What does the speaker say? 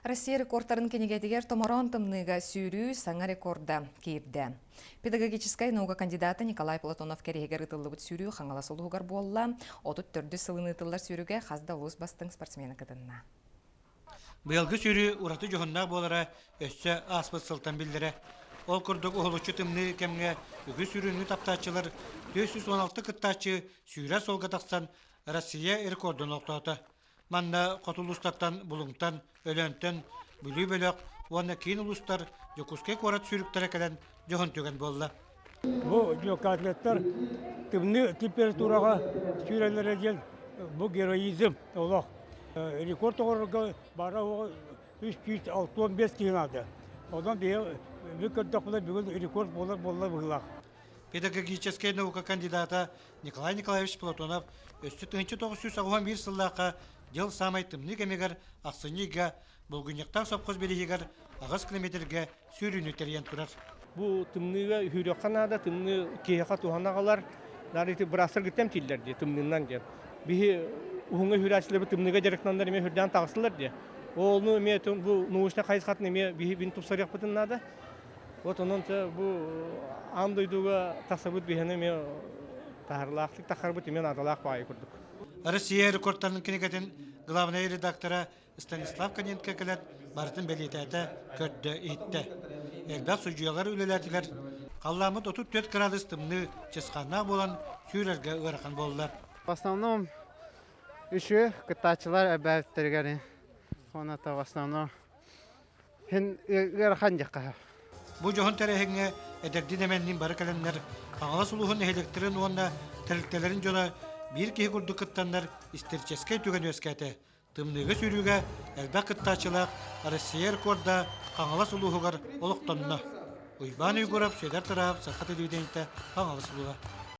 Россия рекордтарын кенегетигер томорон тымныга сүйрүү саңа рекорда кирді. Педагогическая наука кандидаты Николай Платонов керегер ытыллыбыт сүйрүү хаңала солугар болла, отут төрді сылыны ытыллар сүйрүүге хазда луыз бастың спортсмені кыдынна. Быйылгы сүйрүү ураты жохунна болара өссө аспыт сылтан билдире. Ол курдук уһулучу тымны кемге үгү сүйрүүнү таптаачылар 416 кыттаачы сүйрә солга тақсан Россия рекордын оқтоты. Манна котулустаттан булуңтан, өлөнтөн, бүлүй бөлөк, уанна кейін улустар жокуске корат сүйрүктер экелен жохун түген болла. Бу атлеттер тымны температурага сүйрәләре дел, бу героизм олох. Рекорд орга бара 365 тиынады. Одан бия бүкөттөкүлө бүгүн рекорд болар булак. Педагогическая наука кандидата Николай Николаевич Платонов өстү 1991 сыллака жыл самай тымны кемегер аксыныга булгуньяктан сопкоз белигер агыс километрге сүйрүүнү терген турар. Бу тымныга хүрөкканада тымны кеяка туханагалар нарыты брасыр гитем тиллерди тымнынан деп. Би уңга хүрәчле тымныга жарыктандар эме хүрдән тагысылар ди. Олну эме бу научный кайсыкатын эме би бин тупсарык бутыннада. Вот ононча бу андойдуга тасабыт бихене эме тахарлаактык тахарбыт эме адалак бай курдук. Россия рекордтарын кенегетин главный редактора Станислав Коненко келет бартын белитәте көдді итте. Элбәк суҗуялар үлеләтиләр. Қалламыт 34 градус тымны чысқанна болан сүйрәргә ыракан болдылар. В основном еще кытачылар әбәттергәне. Хоната в основном хен ыракан жаққа. Бу жохон тәрәһеңе әдәрдин әмәннин бары кәләннәр. Аңа сулуһун электрин уонна тәрилтәләрин жола bir киһи курдук кыттаннар истерческә түгән өскәте. Тымныгы сүйрүүгә әлбәк кыттачылар Россия рекорда аңала сулуһугар олуктанна. Уйбан уйгурап сөйдәр тарап сакаты дүйдәнтә аңала сулуга.